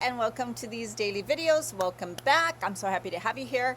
And welcome to these daily videos. Welcome back. I'm so happy to have you here.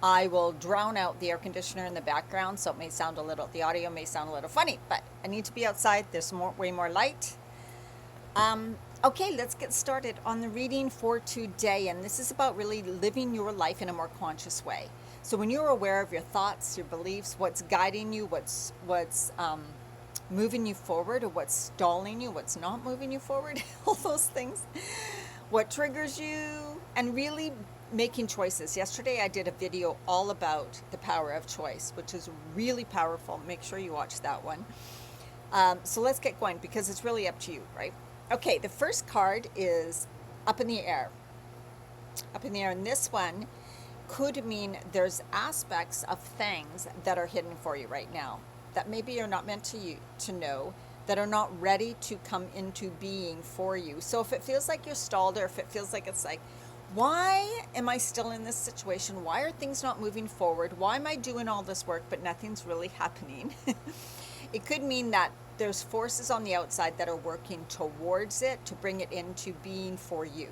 I will drown out the air conditioner in the background, so it may sound the audio may sound a little funny, but I need to be outside. There's way more light. Okay, let's get started on the reading for today. And this is about really living your life in a more conscious way. So when you're aware of your thoughts, your beliefs, what's guiding you, what's moving you forward, or what's stalling you, what's not moving you forward, all those things, what triggers you, and really making choices. Yesterday I did a video all about the power of choice, which is really powerful. Make sure you watch that one. So let's get going because it's really up to you, right? Okay, the first card is up in the air. Up in the air, and this one could mean there's aspects of things that are hidden for you right now that maybe you're not meant to know, that are not ready to come into being for you. So if it feels like you're stalled, or if it feels like it's like, why am I still in this situation? Why are things not moving forward? Why am I doing all this work but nothing's really happening? It could mean that there's forces on the outside that are working towards it to bring it into being for you.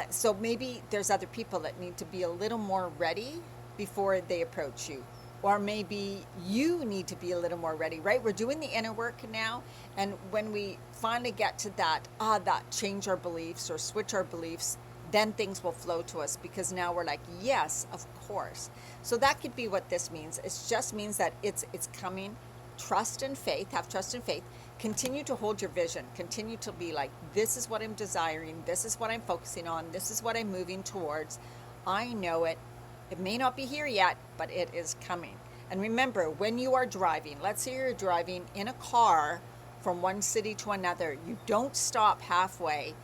So maybe there's other people that need to be a little more ready before they approach you. Or maybe you need to be a little more ready, right? We're doing the inner work now. And when we finally get to that change our beliefs or switch our beliefs, then things will flow to us because now we're like, yes, of course. So that could be what this means. It just means that it's coming. Trust and faith, have trust and faith. Continue to hold your vision. Continue to be like, this is what I'm desiring. This is what I'm focusing on. This is what I'm moving towards. I know it. It may not be here yet, but it is coming. And remember, when you are driving, let's say you're driving in a car from one city to another, you don't stop halfway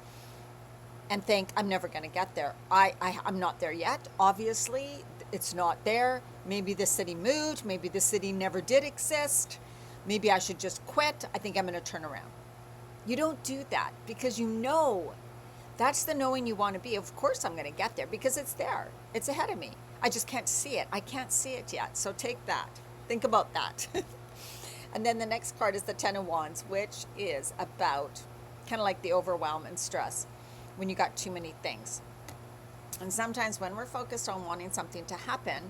and think, I'm never going to get there. I'm not there yet. Obviously, it's not there. Maybe the city moved. Maybe the city never did exist. Maybe I should just quit. I think I'm going to turn around. You don't do that because you know that's the knowing you want to be. Of course, I'm going to get there because it's there. It's ahead of me. I just can't see it. I can't see it yet. So take that. Think about that. And then the next card is the Ten of Wands, which is about kind of like the overwhelm and stress when you got too many things. And sometimes when we're focused on wanting something to happen,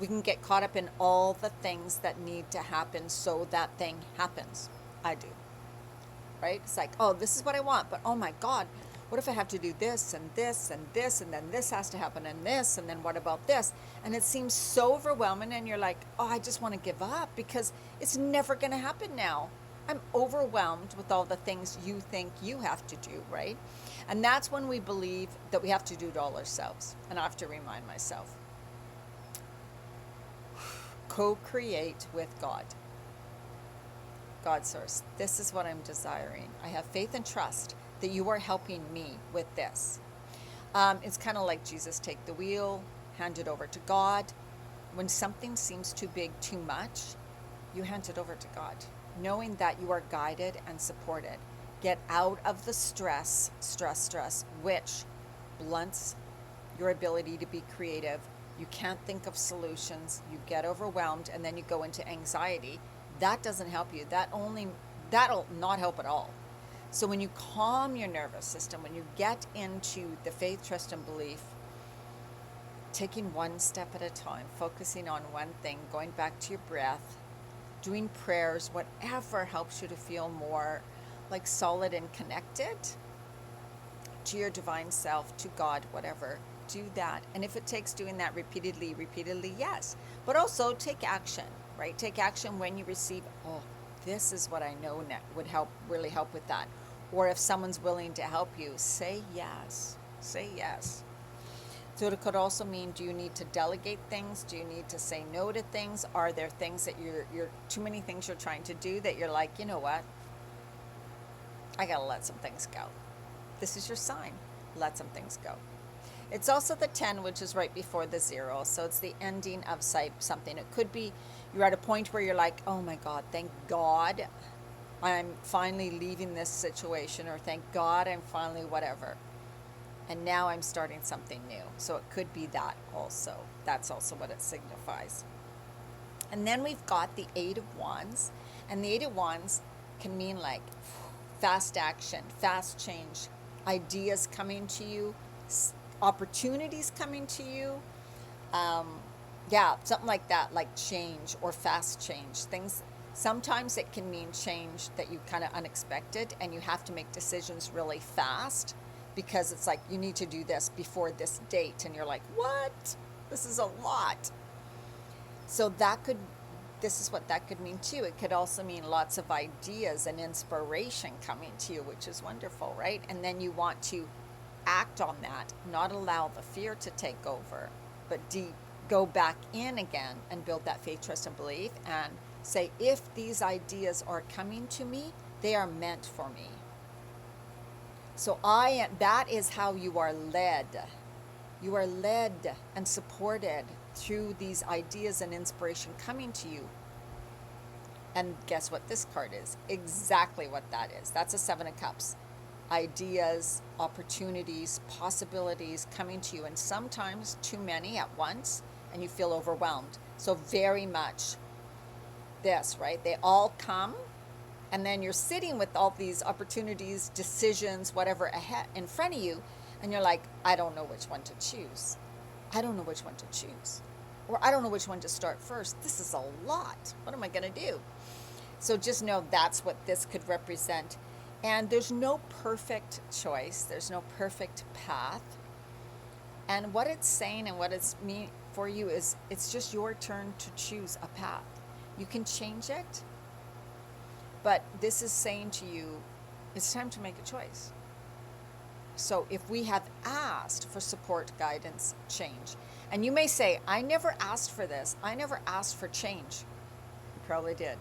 we can get caught up in all the things that need to happen so that thing happens. I do. Right? It's like, oh, this is what I want, but oh my God, what if I have to do this and this and this, and then this has to happen and this, and then what about this? And it seems so overwhelming, and you're like, oh, I just want to give up because it's never going to happen now. I'm overwhelmed with all the things you think you have to do, right? And that's when we believe that we have to do it all ourselves. And I have to remind myself, co-create with God. God source, this is what I'm desiring. I have faith and trust that you are helping me with this. It's kind of like Jesus, take the wheel, hand it over to God. When something seems too big, too much, you hand it over to God, knowing that you are guided and supported. Get out of the stress, which blunts your ability to be creative. You can't think of solutions. You get overwhelmed, and then you go into anxiety. That doesn't help you. That'll not help at all. So when you calm your nervous system, when you get into the faith, trust, and belief, taking one step at a time, focusing on one thing, going back to your breath, doing prayers, whatever helps you to feel more like solid and connected to your divine self, to God, whatever, do that. And if it takes doing that repeatedly, yes. But also take action, right? Take action when you receive, oh, this is what I know would really help with that. Or if someone's willing to help you, say yes. Say yes. So it could also mean, do you need to delegate things? Do you need to say no to things? Are there things that you're too many things you're trying to do that you're like, you know what? I gotta let some things go. This is your sign. Let some things go. It's also the 10, which is right before the 0. So it's the ending of something. It could be you're at a point where you're like, oh my God, thank God I'm finally leaving this situation, or thank God I'm finally whatever. And now I'm starting something new. So it could be that also. That's also what it signifies. And then we've got the 8 of Wands. And the 8 of Wands can mean like fast action, fast change, ideas coming to you, opportunities coming to you. Um, yeah, something like that, like change or fast change. Things, sometimes it can mean change that you kind of unexpected and you have to make decisions really fast because it's like you need to do this before this date and you're like, what? This is a lot. So that could, this is what that could mean too. It could also mean lots of ideas and inspiration coming to you, which is wonderful, right? And then you want to act on that, not allow the fear to take over, but go back in again and build that faith, trust, and belief and say, if these ideas are coming to me, they are meant for me. So that is how you are led. You are led and supported through these ideas and inspiration coming to you. And guess what this card is? Exactly what that is. That's a Seven of Cups. Ideas, opportunities, possibilities coming to you, and sometimes too many at once, and you feel overwhelmed. So very much this, right? They all come, and then you're sitting with all these opportunities, decisions, whatever ahead in front of you, and you're like, I don't know which one to choose. I don't know which one to choose. Or I don't know which one to start first. This is a lot. What am I going to do? So just know that's what this could represent. And there's no perfect choice. There's no perfect path. And what it's saying and what it's mean for you is it's just your turn to choose a path. You can change it, but this is saying to you, it's time to make a choice. So if we have asked for support, guidance, change, and you may say, I never asked for this. I never asked for change. You probably did.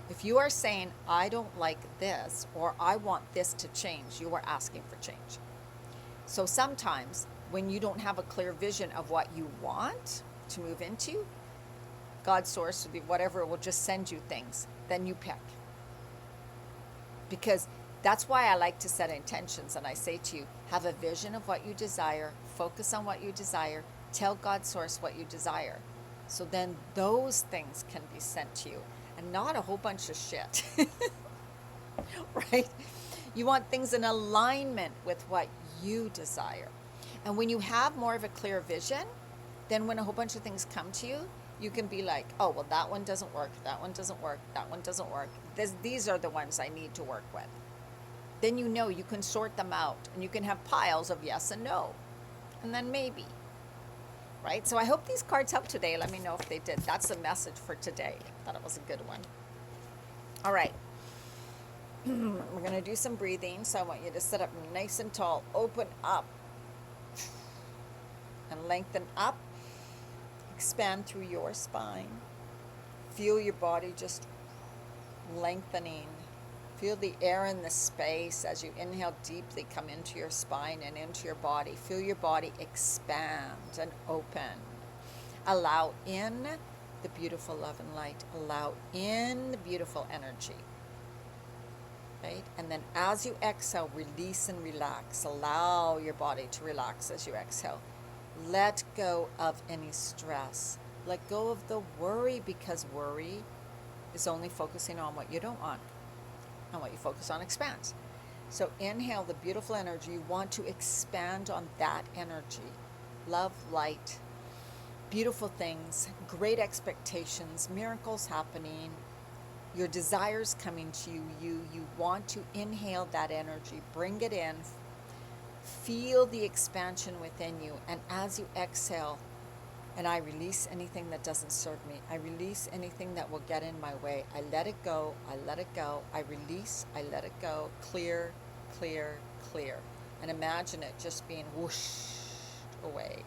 If you are saying, I don't like this, or I want this to change, you are asking for change. So sometimes when you don't have a clear vision of what you want to move into, God's source, whatever, will just send you things. Then you pick. Because that's why I like to set intentions. And I say to you, have a vision of what you desire, focus on what you desire, tell God's source what you desire. So then those things can be sent to you. And not a whole bunch of shit, right? You want things in alignment with what you desire. And when you have more of a clear vision, then when a whole bunch of things come to you, you can be like, oh, well, that one doesn't work, that one doesn't work, that one doesn't work. These are the ones I need to work with. Then you know you can sort them out and you can have piles of yes and no. And then maybe. Right? So I hope these cards helped today. Let me know if they did. That's the message for today. I thought it was a good one. All right. We're going to do some breathing. So I want you to sit up nice and tall. Open up. And lengthen up. Expand through your spine. Feel your body just lengthening. Feel the air in the space as you inhale deeply, come into your spine and into your body. Feel your body expand and open. Allow in the beautiful love and light. Allow in the beautiful energy. Right? And then as you exhale, release and relax. Allow your body to relax as you exhale. Let go of any stress. Let go of the worry, because worry is only focusing on what you don't want. And what you focus on expands. So inhale the beautiful energy. You want to expand on that energy. Love, light, beautiful things, great expectations, miracles happening, your desires coming to you. You want to inhale that energy, bring it in, feel the expansion within you. And as you exhale, and I release anything that doesn't serve me. I release anything that will get in my way. I let it go. I let it go. I release. I let it go. Clear, clear, clear. And imagine it just being whooshed away.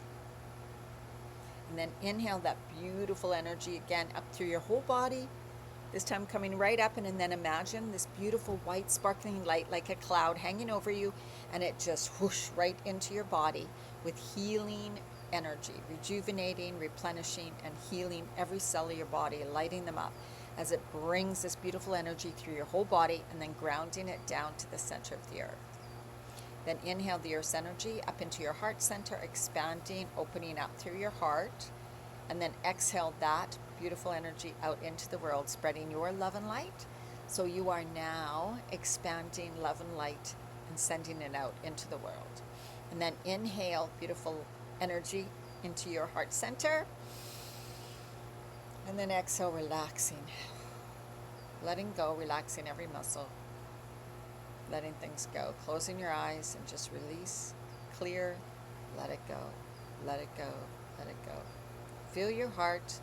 And then inhale that beautiful energy again up through your whole body. This time coming right up, and then imagine this beautiful white sparkling light like a cloud hanging over you, and it just whoosh right into your body with healing energy, rejuvenating, replenishing, and healing every cell of your body, lighting them up as it brings this beautiful energy through your whole body and then grounding it down to the center of the earth. Then inhale the earth's energy up into your heart center, expanding, opening up through your heart, and then exhale that beautiful energy out into the world, spreading your love and light. So you are now expanding love and light and sending it out into the world. And then inhale beautiful energy into your heart center. And then exhale, relaxing. Letting go, relaxing every muscle. Letting things go. Closing your eyes and just release, clear, let it go, let it go, let it go. Feel your heart.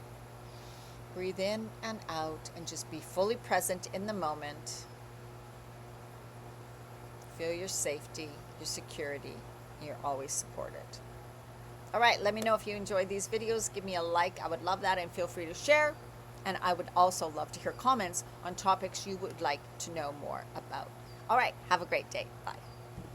Breathe in and out and just be fully present in the moment. Feel your safety, your security. You're always supported. All right, let me know if you enjoyed these videos. Give me a like. I would love that, and feel free to share. And I would also love to hear comments on topics you would like to know more about. All right, have a great day. Bye.